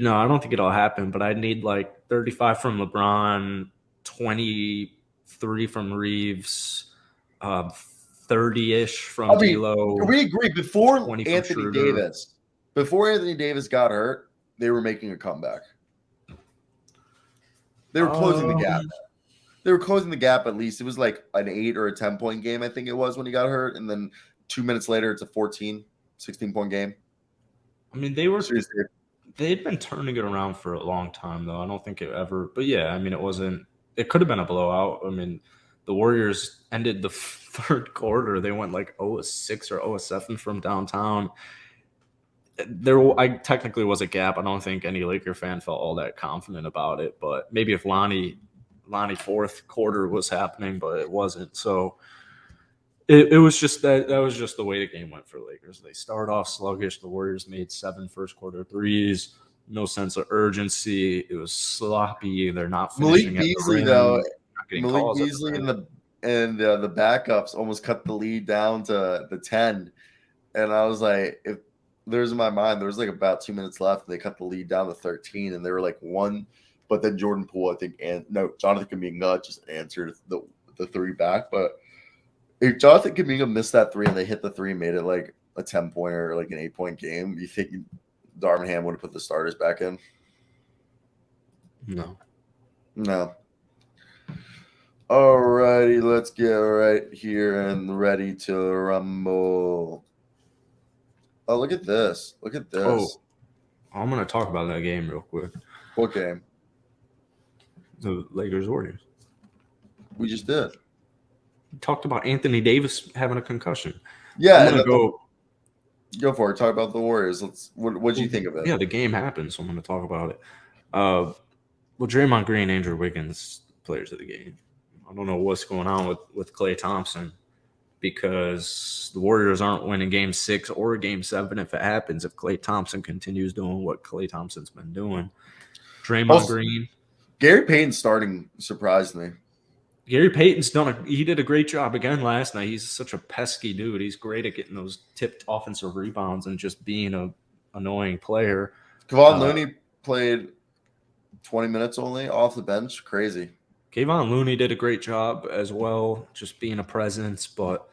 No, I don't think it'll happen, but I need like 35 from LeBron, 23 from Reeves, 30-ish from I mean, D'Lo, we agree before 20 from Anthony Schroeder. Davis. Before Anthony Davis got hurt, they were making a comeback. They were closing the gap. Um, They were closing the gap at least. It was like an 8 or a 10-point game, I think it was when he got hurt. And then 2 minutes later, it's a 14, 16-point game. I mean, Seriously. they'd been turning it around for a long time though. I don't think it ever, but yeah, I mean, it could have been a blowout. I mean, the Warriors ended the third quarter. They went like 0-6 or 0-7 from downtown. I technically was a gap. I don't think any Laker fan felt all that confident about it, but maybe if Lonnie fourth quarter was happening, but it wasn't. So it was just that was just the way the game went for Lakers. They started off sluggish. The Warriors made 7 first quarter threes. No sense of urgency. It was sloppy. They're not Malik finishing at the Beasley, though, rim. Not getting Malik calls at the Beasley rim. and the backups almost cut the lead down to the 10. And I was like, if there's in my mind, there was like about 2 minutes left. And they cut the lead down to 13, and they were like one. But then Jordan Poole, I think, and no, Jonathan Kuminga just answered the three back. But if Jonathan Kuminga missed that three and they hit the three, made it like a 10-pointer or like an 8-point game, you think Darvin Ham would have put the starters back in? No. No. Alrighty, let's get right here and ready to rumble. Oh, look at this. Look at this. Oh, I'm gonna talk about that game real quick. What game? The Lakers Warriors. We just did. We talked about Anthony Davis having a concussion. Yeah, I'm gonna go for it. Talk about the Warriors. What did you think of it? Yeah, the game happened, so I'm gonna talk about it. Well, Draymond Green, Andrew Wiggins, players of the game. I don't know what's going on with Klay Thompson because the Warriors aren't winning game 6 or game 7 if it happens, if Klay Thompson continues doing what Klay Thompson's been doing. Draymond Green. Gary Payton starting surprised me. Gary Payton's he did a great job again last night. He's such a pesky dude. He's great at getting those tipped offensive rebounds and just being a annoying player. Kevon Looney played 20 minutes only off the bench. Crazy. Kevon Looney did a great job as well, just being a presence. But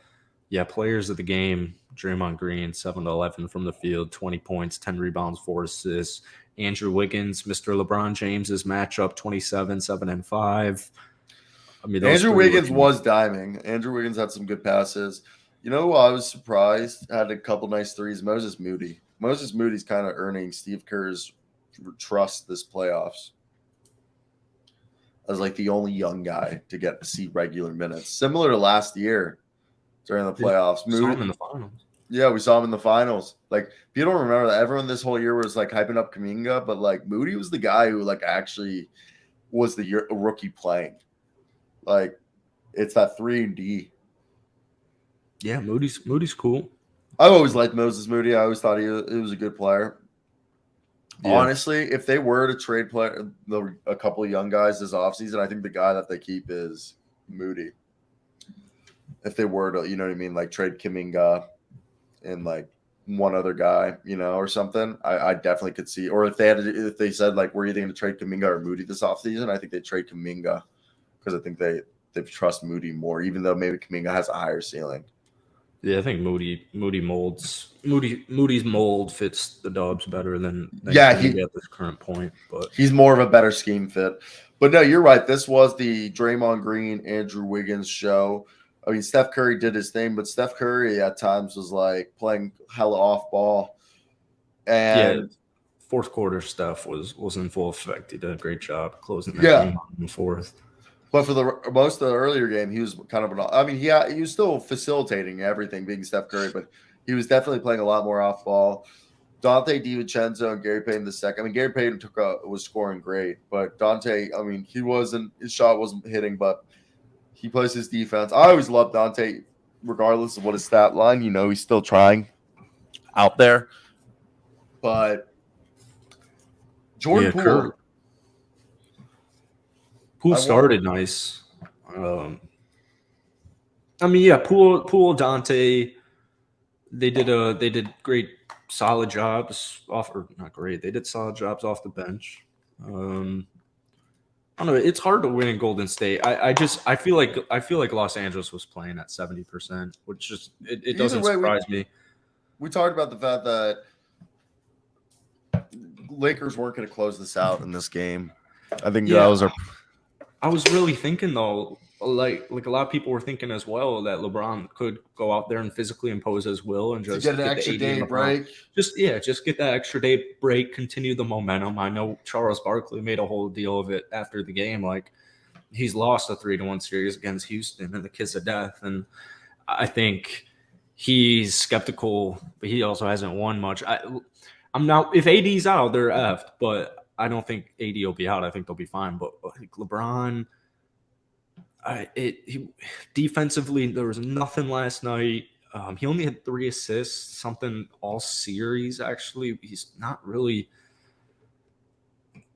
yeah, players of the game: Draymond Green, 7-11 from the field, 20 points, 10 rebounds, 4 assists. Andrew Wiggins, Mr. LeBron James's matchup, 27, 7-5. I mean, Andrew Wiggins was diming. Andrew Wiggins had some good passes. You know, I was surprised. Had a couple nice threes. Moses Moody. Moses Moody's kind of earning Steve Kerr's trust this playoffs as like the only young guy to get to see regular minutes, similar to last year during the playoffs. We saw him in the finals. Yeah, we saw him in the finals. Like, if you don't remember that, everyone this whole year was like hyping up Kuminga, but like Moody was the guy who like actually was the rookie playing. Like, it's that 3-and-D. Yeah, Moody's cool. I've always liked Moses Moody. I always thought he was a good player. Yeah. Honestly, if they were to trade a couple of young guys this offseason, I think the guy that they keep is Moody. If they were to, you know what I mean, like trade Kuminga and like one other guy, you know, or something, I definitely could see. Or if they said like, were you thinking to trade Kuminga or Moody this offseason? I think they'd trade Kuminga because I think they trust Moody more, even though maybe Kuminga has a higher ceiling. Yeah, I think Moody's mold fits the Dubs better than he at this current point. But he's more of a better scheme fit. But no, you're right. This was the Draymond Green, Andrew Wiggins show. I mean, Steph Curry did his thing, but Steph Curry at times was like playing hella off ball. And yeah, fourth quarter stuff was in full effect. He did a great job closing that game on the fourth. But for the most of the earlier game, he was kind of he was still facilitating everything, being Steph Curry, but he was definitely playing a lot more off ball. Dante DiVincenzo and Gary Payton II. I mean, Gary Payton was scoring great, but Dante, I mean, his shot wasn't hitting, but he plays his defense. I always loved Dante, regardless of what his stat line. You know, he's still trying out there. But Jordan Poole. Poole started nice. I mean, yeah, Poole, Dante, they did great solid jobs off, or not great. They did solid jobs off the bench. I don't know. It's hard to win in Golden State. I feel like Los Angeles was playing at 70%, which just it doesn't surprise me. We talked about the fact that Lakers weren't going to close this out in this game. I think that was I was really thinking though, like a lot of people were thinking as well, that LeBron could go out there and physically impose his will and just get an extra day break. Just get that extra day break, continue the momentum. I know Charles Barkley made a whole deal of it after the game. Like, he's lost a 3-1 series against Houston in the kiss of death, and I think he's skeptical, but he also hasn't won much. I'm not. If AD's out, they're effed, but I don't think AD will be out. I think they'll be fine. But like LeBron, defensively, there was nothing last night. He only had 3 assists, something all series. Actually, he's not really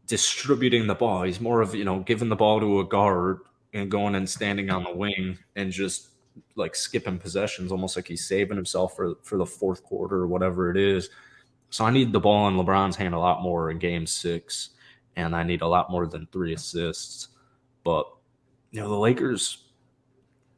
distributing the ball. He's more of, giving the ball to a guard and going and standing on the wing and just like skipping possessions, almost like he's saving himself for the fourth quarter or whatever it is. So I need the ball in LeBron's hand a lot more in Game 6, and I need a lot more than 3 assists. But the Lakers,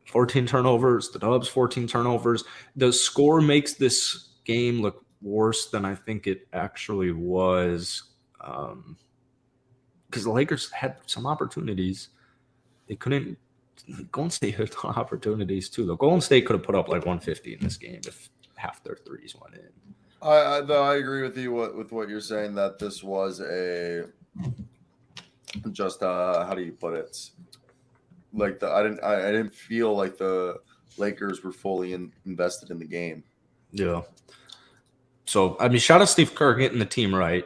14 turnovers, the Dubs, 14 turnovers. The score makes this game look worse than I think it actually was, because the Lakers had some opportunities. They couldn't. Golden State had a ton of opportunities too, though. Golden State could have put up like 150 in this game if half their threes went in. I agree with you with what you're saying, that this was a just how do you put it? Like I didn't feel like the Lakers were fully invested in the game. Yeah. So I mean, shout out Steve Kerr getting the team right.